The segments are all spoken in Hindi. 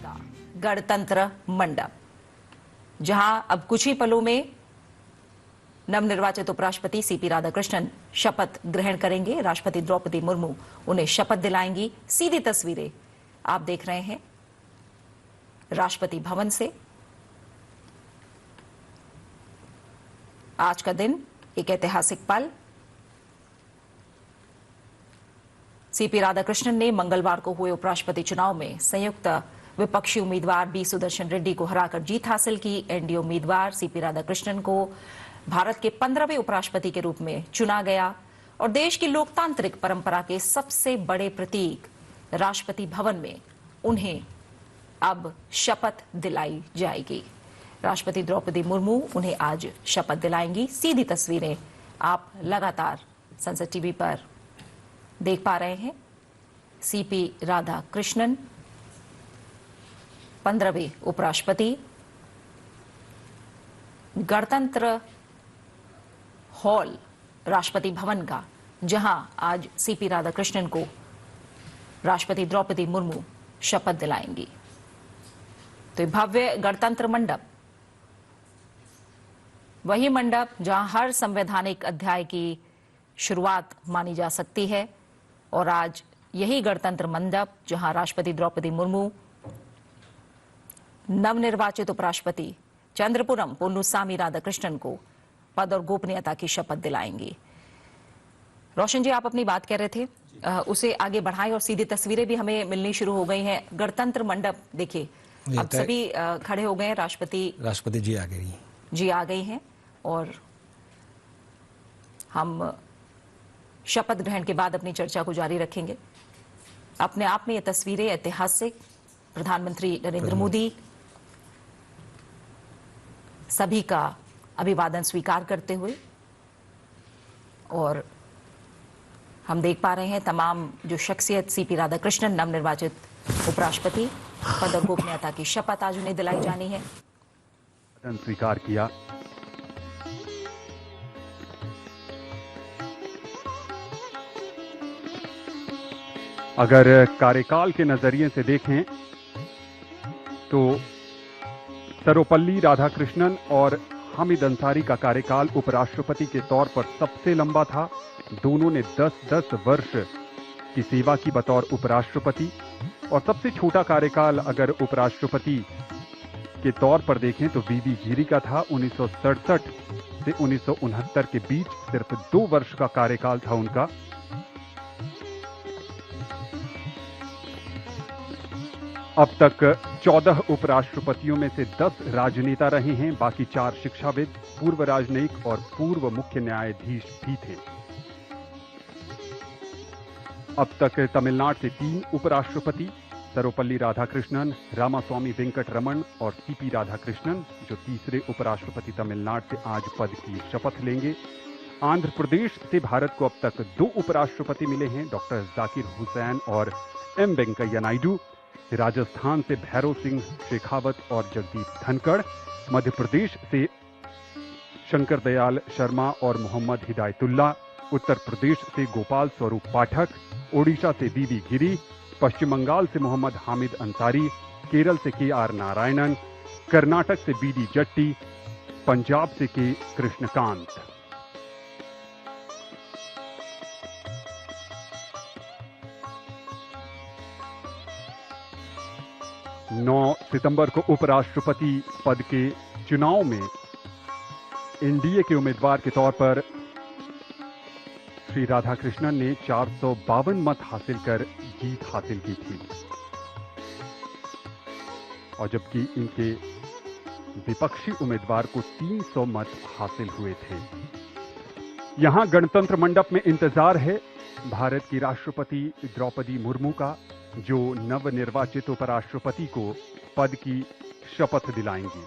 का गणतंत्र मंडप, जहां अब कुछ ही पलों में नवनिर्वाचित उपराष्ट्रपति सीपी राधाकृष्णन शपथ ग्रहण करेंगे। राष्ट्रपति द्रौपदी मुर्मू उन्हें शपथ दिलाएंगी। सीधी तस्वीरें आप देख रहे हैं राष्ट्रपति भवन से। आज का दिन एक ऐतिहासिक पल। सीपी राधाकृष्णन ने मंगलवार को हुए उपराष्ट्रपति चुनाव में संयुक्त विपक्षी उम्मीदवार बी सुदर्शन रेड्डी को हराकर जीत हासिल की। एनडीए उम्मीदवार सीपी राधाकृष्णन को भारत के 15वें उपराष्ट्रपति के रूप में चुना गया और देश की लोकतांत्रिक परंपरा के सबसे बड़े प्रतीक राष्ट्रपति भवन में उन्हें अब शपथ दिलाई जाएगी। राष्ट्रपति द्रौपदी मुर्मू उन्हें आज शपथ दिलाएंगी। सीधी तस्वीरें आप लगातार संसद टीवी पर देख पा रहे हैं। सीपी राधाकृष्णन 15वें उपराष्ट्रपति गणतंत्र हॉल राष्ट्रपति भवन का, जहां आज सीपी राधाकृष्णन को राष्ट्रपति द्रौपदी मुर्मू शपथ दिलाएंगी। तो ये भव्य गणतंत्र मंडप वही मंडप जहां हर संवैधानिक अध्याय की शुरुआत मानी जा सकती है और आज यही गणतंत्र मंडप जहां राष्ट्रपति द्रौपदी मुर्मू नवनिर्वाचित उपराष्ट्रपति चंद्रपुरम पोन्नुसामी राधाकृष्णन को पद और गोपनीयता की शपथ दिलाएंगी। रोशन जी, आप अपनी बात कह रहे थे, उसे आगे बढ़ाएं और सीधी तस्वीरें भी हमें मिलनी शुरू हो गई हैं। गणतंत्र मंडप देखिए, अब सभी खड़े हो गए हैं। राष्ट्रपति जी आ गई हैं और हम शपथ ग्रहण के बाद अपनी चर्चा को जारी रखेंगे। अपने आप में ये तस्वीरें ऐतिहासिक। प्रधानमंत्री नरेंद्र मोदी सभी का अभिवादन स्वीकार करते हुए, और हम देख पा रहे हैं तमाम जो शख्सियत सीपी राधाकृष्णन नवनिर्वाचित उपराष्ट्रपति पद और गोपनीयता की शपथ आज उन्हें दिलाई जानी है। स्वीकार किया। अगर कार्यकाल के नजरिए से देखें तो सर्वपल्ली राधाकृष्णन और हामिद अंसारी का कार्यकाल उपराष्ट्रपति के तौर पर सबसे लंबा था। दोनों ने 10-10 वर्ष की सेवा की बतौर उपराष्ट्रपति, और सबसे छोटा कार्यकाल अगर उपराष्ट्रपति के तौर पर देखें तो वीवी गिरी का था। 1967 से 1969 के बीच सिर्फ 2 वर्ष का कार्यकाल था उनका। अब तक 14 उपराष्ट्रपतियों में से 10 राजनेता रहे हैं, बाकी 4 शिक्षाविद, पूर्व राजनयिक और पूर्व मुख्य न्यायाधीश भी थे। अब तक तमिलनाडु से 3 उपराष्ट्रपति, सर्वपल्ली राधाकृष्णन, रामास्वामी वेंकट रमन और सीपी राधाकृष्णन, जो तीसरे उपराष्ट्रपति तमिलनाडु से आज पद की शपथ लेंगे। आंध्र प्रदेश से भारत को अब तक 2 उपराष्ट्रपति मिले हैं, डॉक्टर जाकिर हुसैन और एम वेंकैया नायडू। राजस्थान से भैरव सिंह शेखावत और जगदीप धनखड़, मध्य प्रदेश से शंकर दयाल शर्मा और मोहम्मद हिदायतुल्ला, उत्तर प्रदेश से गोपाल स्वरूप पाठक, ओडिशा से वीवी गिरी, पश्चिम बंगाल से मोहम्मद हामिद अंसारी, केरल से के.आर. नारायणन, कर्नाटक से बी.डी. जट्टी, पंजाब से के. कृष्णकांत। 9 सितंबर को उपराष्ट्रपति पद के चुनाव में एनडीए के उम्मीदवार के तौर पर श्री राधाकृष्णन ने 452 मत हासिल कर जीत हासिल की थी, और जबकि इनके विपक्षी उम्मीदवार को 300 मत हासिल हुए थे। यहां गणतंत्र मंडप में इंतजार है भारत की राष्ट्रपति द्रौपदी मुर्मू का, जो नवनिर्वाचित उपराष्ट्रपति को पद की शपथ दिलाएंगी।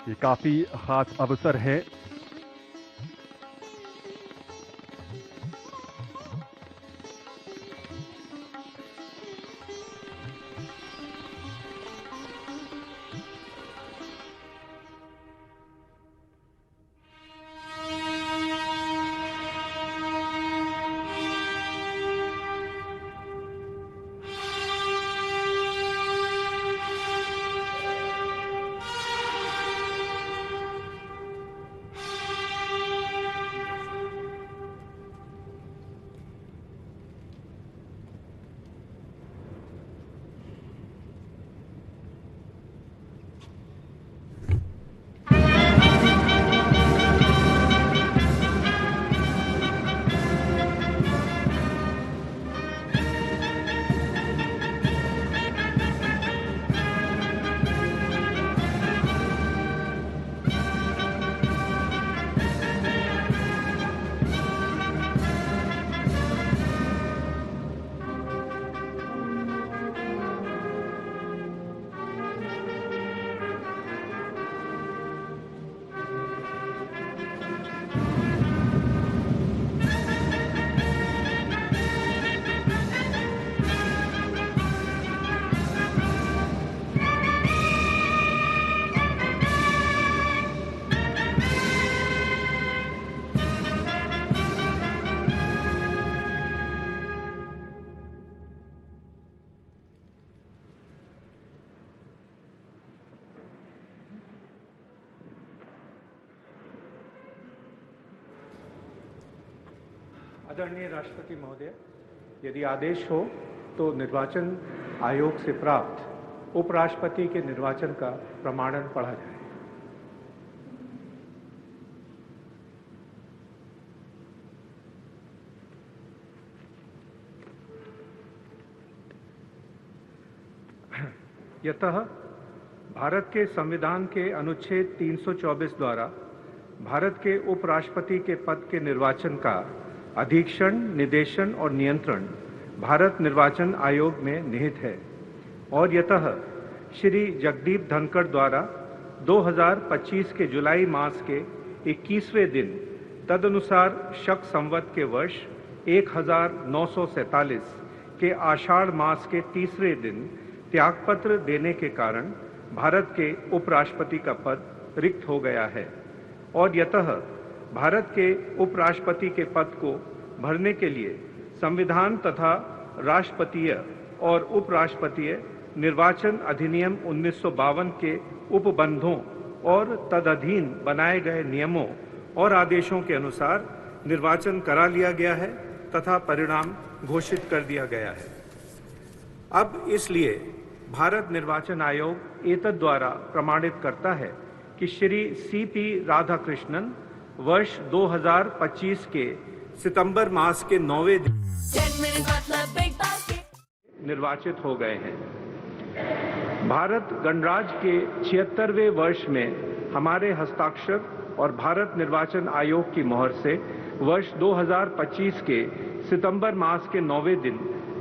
ये काफी खास अवसर है। आदरणीय राष्ट्रपति महोदय, यदि आदेश हो तो निर्वाचन आयोग से प्राप्त उपराष्ट्रपति के निर्वाचन का प्रमाणन पढ़ा जाए। यतः भारत के संविधान के अनुच्छेद 324 द्वारा भारत के उपराष्ट्रपति के पद के निर्वाचन का अधीक्षण, निर्देशन और नियंत्रण भारत निर्वाचन आयोग में निहित है और यतः श्री जगदीप धनखड़ द्वारा 2025 के जुलाई मास के 21वें दिन तदनुसार शक संवत के वर्ष 1947 के आषाढ़ मास के तीसरे दिन त्यागपत्र देने के कारण भारत के उपराष्ट्रपति का पद रिक्त हो गया है और यतः भारत के उपराष्ट्रपति के पद को भरने के लिए संविधान तथा राष्ट्रपतीय और उपराष्ट्रपतीय निर्वाचन अधिनियम 1952 के उपबंधों और तदधीन बनाए गए नियमों और आदेशों के अनुसार निर्वाचन करा लिया गया है तथा परिणाम घोषित कर दिया गया है। अब इसलिए भारत निर्वाचन आयोग एतद द्वारा प्रमाणित करता है कि श्री सीपी राधाकृष्णन वर्ष 2025 के सितंबर मास के 9वें दिन निर्वाचित हो गए हैं। भारत गणराज्य के 76वें वर्ष में हमारे हस्ताक्षर और भारत निर्वाचन आयोग की मोहर से वर्ष 2025 के सितंबर मास के 9वें दिन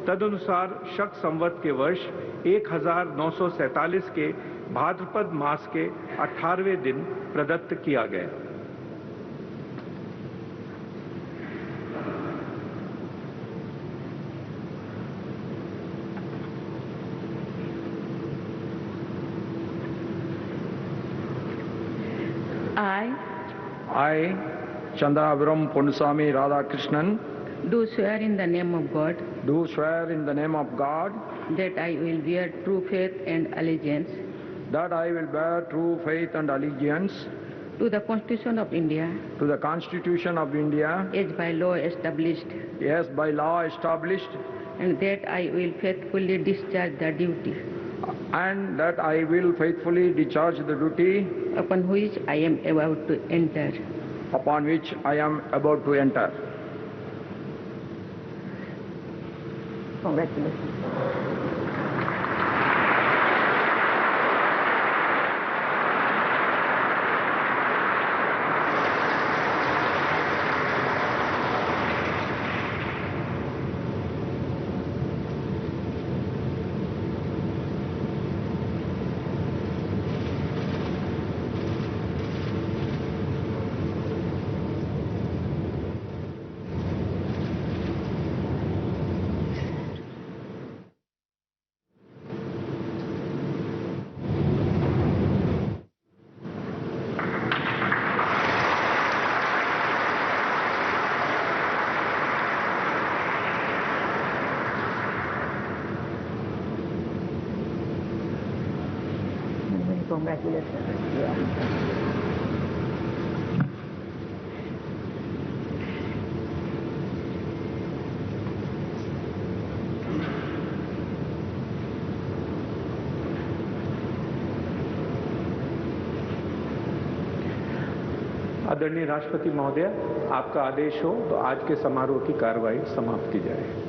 तदनुसार शक संवत के वर्ष 1947 के भाद्रपद मास के 18वें दिन प्रदत्त किया गया। I, Chandravaram Ponnusamy Radhakrishnan, do swear in the name of God do swear in the name of God that I will bear true faith and allegiance that I will bear true faith and allegiance to the Constitution of India to the Constitution of India as by law established, as by law established, and that I will faithfully discharge the duty and that I will faithfully discharge the duty upon which I am about to enter. upon which I am about to enter. Congratulations. आदरणीय राष्ट्रपति महोदय, आपका आदेश हो तो आज के समारोह की कार्रवाई समाप्त की जाए।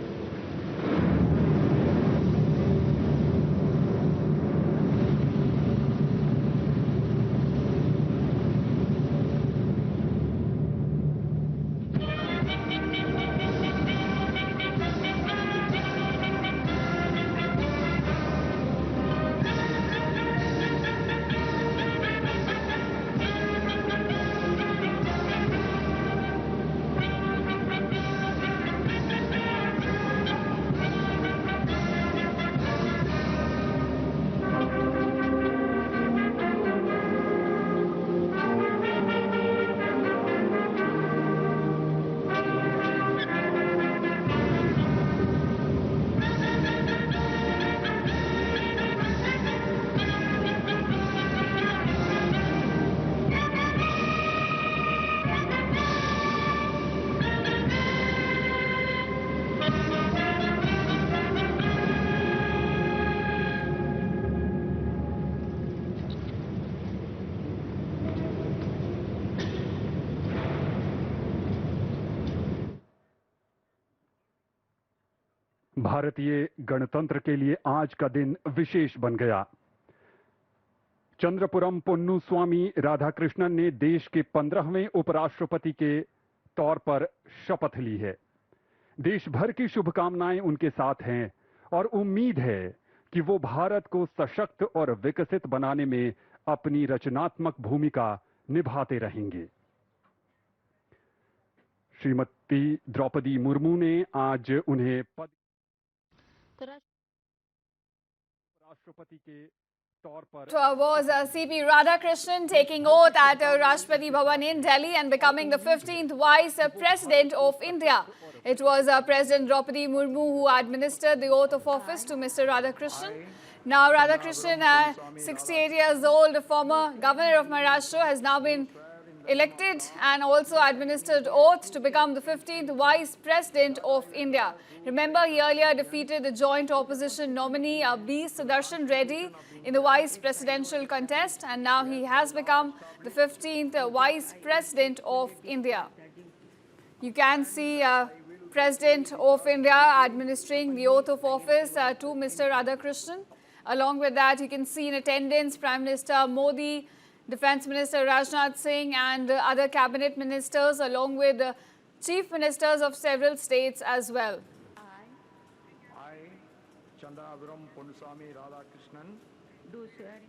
भारतीय गणतंत्र के लिए आज का दिन विशेष बन गया। चंद्रपुरम पोन्नु स्वामी राधाकृष्णन ने देश के 15वें उपराष्ट्रपति के तौर पर शपथ ली है। देश भर की शुभकामनाएं उनके साथ हैं और उम्मीद है कि वो भारत को सशक्त और विकसित बनाने में अपनी रचनात्मक भूमिका निभाते रहेंगे। श्रीमती द्रौपदी मुर्मू ने आज उन्हें पद राष्ट्रपति के तौर पर was C.P. Radhakrishnan taking oath at Rashtrapati Bhavan in Delhi and becoming the 15th Vice President of India. It was President Draupadi Murmu who administered the oath of office to Mr. Radhakrishnan. Now Radhakrishnan, 68 years old, former governor of Maharashtra, has now been elected and also administered oath to become the 15th Vice President of India. Remember, he earlier defeated the joint opposition nominee B. Sudarshan Reddy in the Vice Presidential contest, and now he has become the 15th Vice President of India. You can see President of India administering the oath of office to Mr. Radhakrishnan. Along with that, you can see in attendance Prime Minister Modi, Defence Minister Rajnath Singh and other cabinet ministers, along with chief ministers of several states as well. I, Chandrapuram Ponnuswamy Radhakrishnan, Do swear